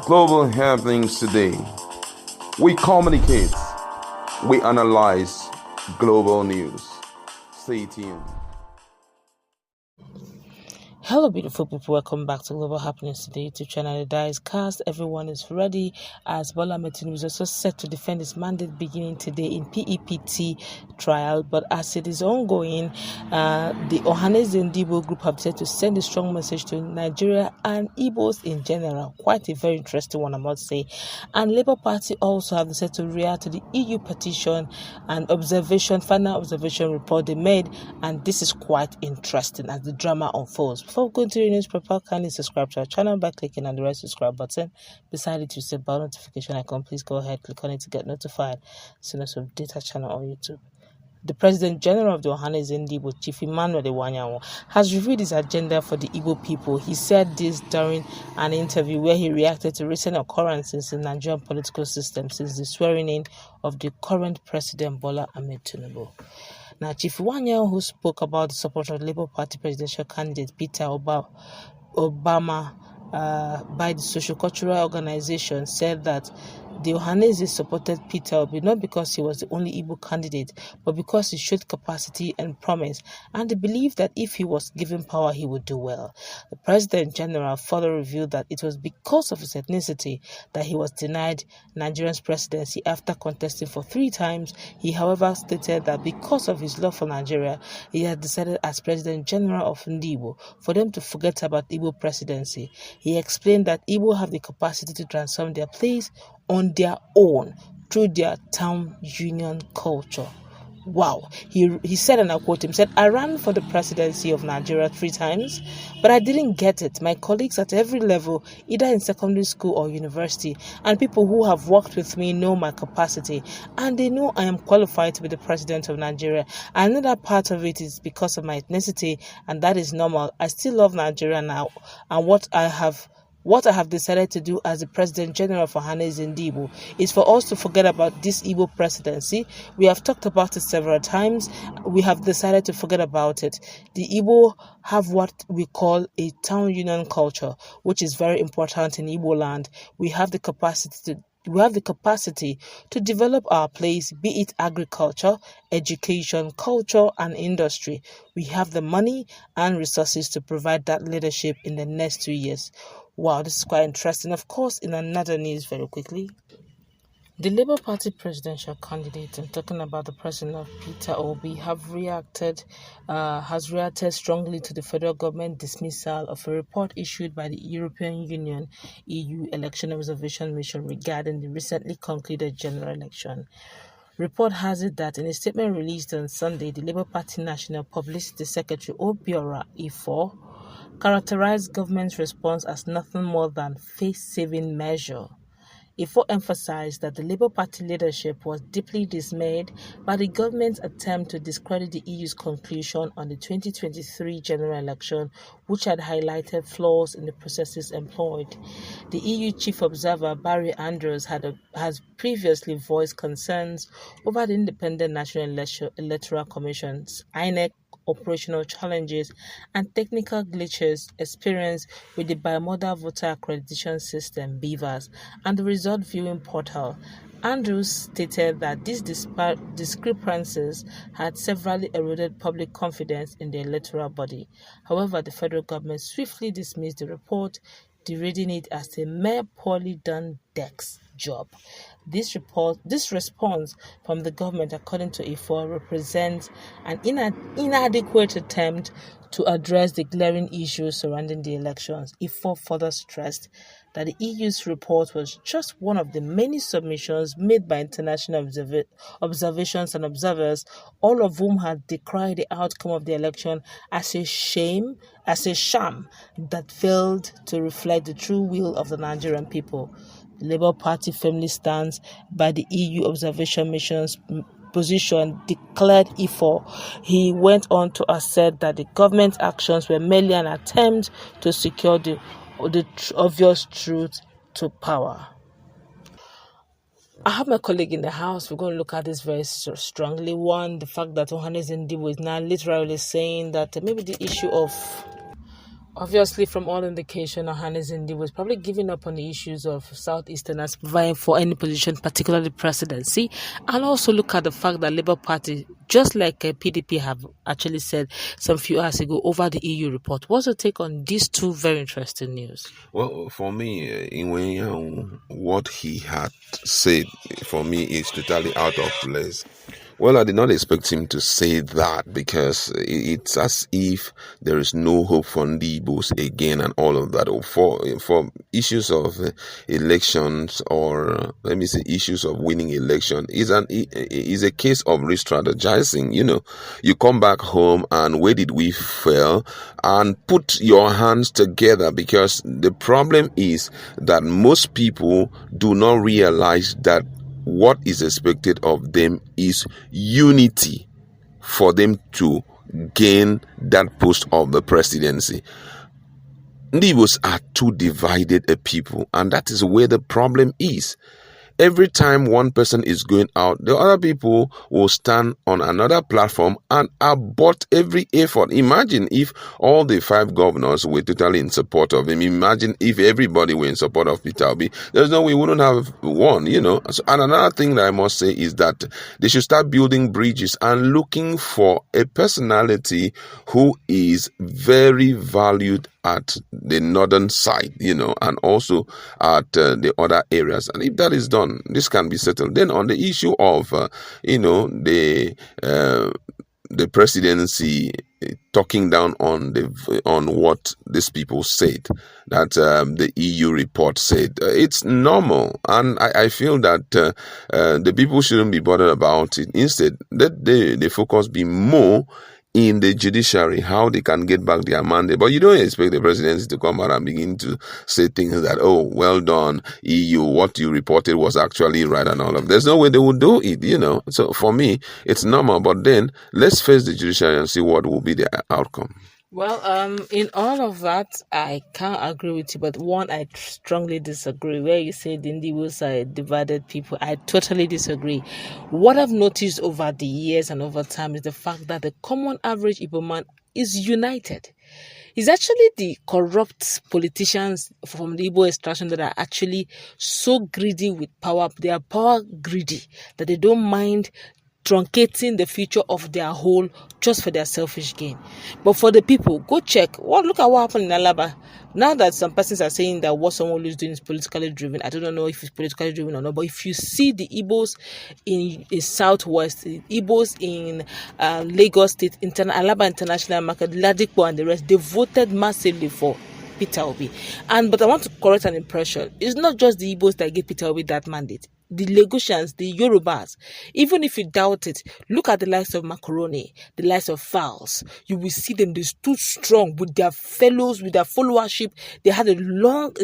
global happenings today. We communicate, we analyze global news. Stay tuned. Hello, beautiful people. Welcome back to Global Happenings Today YouTube channel. The die is cast. Everyone is ready as Bola Ahmed Tinubu is also set to defend his mandate beginning today in PEPT trial. But as it is ongoing, the Ohanaeze Ndigbo group have decided to send a strong message to Nigeria and Igbos in general. Quite a very interesting one, I must say. And Labour Party also have decided to react to the EU petition and final observation report they made. And this is quite interesting as the drama unfolds. Before going to the news, kindly subscribe to our channel by clicking on the red subscribe button. Beside it, you see bell notification icon. Please go ahead, click on it to get notified as soon as we update our channel on YouTube. The President General of the Ohanaeze Ndigbo, Chief Emmanuel Iwanyanwo, has revealed his agenda for the Igbo people. He said this during an interview where he reacted to recent occurrences in the Nigerian political system since the swearing in of the current President Bola Ahmed Tinubu. Now, Chief Iwanyanwo, who spoke about the support of the Labour Party presidential candidate Peter Obama by the social cultural organization, said that the Ohanaeze supported Peter Obi not because he was the only Igbo candidate, but because he showed capacity and promise, and they believed that if he was given power, he would do well. The President General further revealed that it was because of his ethnicity that he was denied Nigeria's presidency after contesting for 3 times. He, however, stated that because of his love for Nigeria, he had decided as President General of Ndigbo for them to forget about Igbo presidency. He explained that Igbo have the capacity to transform their place on their own through their town union culture. Wow. He said, and I quote him, said, "I ran for the presidency of Nigeria 3 times, but I didn't get it. My colleagues at every level, either in secondary school or university, and people who have worked with me know my capacity, and they know I am qualified to be the president of Nigeria. I know that part of it is because of my ethnicity, and that is normal. I still love Nigeria now, and what I have decided to do as the President General for Ohanaeze Ndigbo is for us to forget about this Igbo presidency. We have talked about it several times. We have decided to forget about it. The Igbo have what we call a town union culture, which is very important in Igbo land. We have the capacity to develop our place, be it agriculture, education, culture, and industry. We have the money and resources to provide that leadership in the next 2 years. Wow, this is quite interesting. Of course, in another news, very quickly, the Labour Party presidential candidate, I'm talking about the president of Peter Obi, has reacted strongly to the federal government dismissal of a report issued by the European Union EU Election Observation Mission regarding the recently concluded general election. Report has it that in a statement released on Sunday, the Labour Party National Publicity Secretary Obiora Ifor characterized government's response as nothing more than face-saving measure. Ifor emphasized that the Labour Party leadership was deeply dismayed by the government's attempt to discredit the EU's conclusion on the 2023 general election, which had highlighted flaws in the processes employed. The EU chief observer Barry Andrews has previously voiced concerns over the Independent National Electoral Commission's INEC operational challenges and technical glitches experienced with the bimodal voter accreditation system (BVAS) and the result viewing portal. Andrews stated that these discrepancies had severely eroded public confidence in the electoral body. However, the federal government swiftly dismissed the report, deriding it as a mere poorly done desk job. This response from the government, according to Ifor, represents an inadequate attempt to address the glaring issues surrounding the elections. Ifor further stressed that the EU's report was just one of the many submissions made by international observations and observers, all of whom had decried the outcome of the election as a sham that failed to reflect the true will of the Nigerian people. The Labour Party firmly stands by the EU observation mission's position, declared Ifor. He went on to assert that the government's actions were merely an attempt to secure the obvious truth to power. I have my colleague in the house. We're going to look at this very strongly. One, the fact that Ohanaeze Ndigbo is now literally saying that maybe the issue of Obviously, from all indication, Ohanes Indi was probably giving up on the issues of Southeasterners vying for any position, particularly presidency, and also look at the fact that Labour Party, just like PDP have actually said some few hours ago over the EU report. What's your take on these two very interesting news? Well, for me, what he had said, for me, is totally out of place. Well, I did not expect him to say that because it's as if there is no hope for Igbos again and all of that. For issues of elections, or let me say issues of winning election, is a case of re-strategizing. You come back home and where did we fail, and put your hands together, because the problem is that most people do not realize that what is expected of them is unity for them to gain that post of the presidency. Igbos are too divided a people, and that is where the problem is. Every time one person is going out, the other people will stand on another platform and abort every effort. Imagine if all the 5 governors were totally in support of him. Imagine if everybody were in support of Peter Obi. There's no way we wouldn't have won, So, and another thing that I must say is that they should start building bridges and looking for a personality who is very valued at the northern side, and also at the other areas. And if that is done, this can be settled. Then on the issue of, the presidency talking down on what these people said, that the EU report said, it's normal, and I feel that the people shouldn't be bothered about it. Instead, let the focus be more in the judiciary, how they can get back their mandate. But you don't expect the presidency to come out and begin to say things that, oh, well done, EU, what you reported was actually right and all of that. There's no way they would do it, So for me, it's normal. But then let's face the judiciary and see what will be the outcome. Well, in all of that, I can't agree with you, but one, I strongly disagree. Where you say the Igbos are divided people, I totally disagree. What I've noticed over the years and over time is the fact that the common average Igbo man is united. It's actually the corrupt politicians from the Igbo extraction that are actually so greedy with power. They are power greedy that they don't mind truncating the future of their whole just for their selfish gain. But for the people, go check. Look at what happened in Alaba. Now that some persons are saying that what someone is doing is politically driven, I don't know if it's politically driven or not, but if you see the Igbos in the Southwest, the Igbos in Lagos State, Alaba International Market, Ladipo and the rest, they voted massively for Peter Obi. But I want to correct an impression. It's not just the Igbos that gave Peter Obi that mandate. The Lagosians, the Yorubas, even if you doubt it, look at the likes of Macaroni, the likes of Fowls. You will see them, they stood strong with their fellows, with their followership. They had a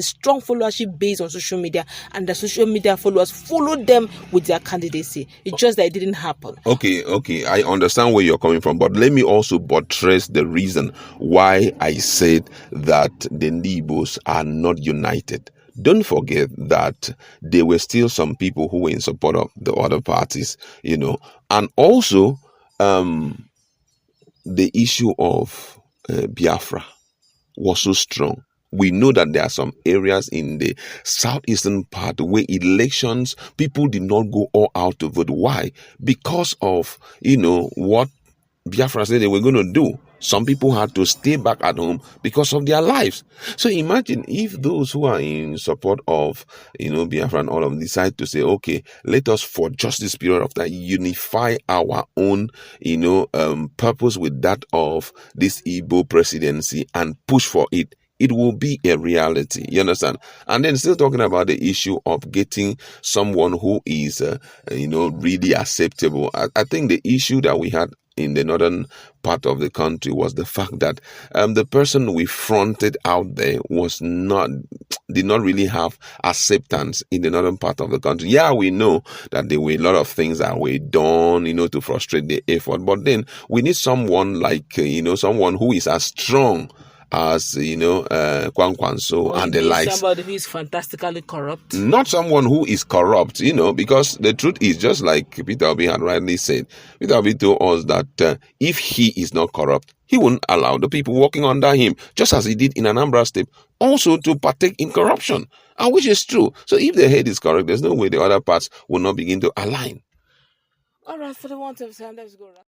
strong followership base on social media, and the social media followers followed them with their candidacy. It's just that it didn't happen. Okay, I understand where you're coming from, but let me also buttress the reason why I said that the Igbos are not united. Don't forget that there were still some people who were in support of the other parties, and also the issue of Biafra was so strong. We know that there are some areas in the southeastern part where elections, people did not go all out to vote. Why? Because of, what Biafra said they were going to do. Some people had to stay back at home because of their lives. So imagine if those who are in support of, Biafra and all of them decide to say, okay, let us for just this period of time unify our own, purpose with that of this Igbo presidency and push for it. It will be a reality. You understand? And then still talking about the issue of getting someone who is, really acceptable. I think the issue that we had in the northern part of the country was the fact that the person we fronted out there did not really have acceptance in the northern part of the country. Yeah, we know that there were a lot of things that were done, to frustrate the effort. But then we need someone like, someone who is as strong as Kwan Kwanso or and the likes. Somebody who is fantastically corrupt. Not someone who is corrupt, because the truth is, just like Peter Obi had rightly said, Peter Obi told us that if he is not corrupt, he wouldn't allow the people working under him, just as he did in Anambra State, also to partake in corruption, and which is true. So if the head is correct, there's no way the other parts will not begin to align. All right, for the want of time, let's go.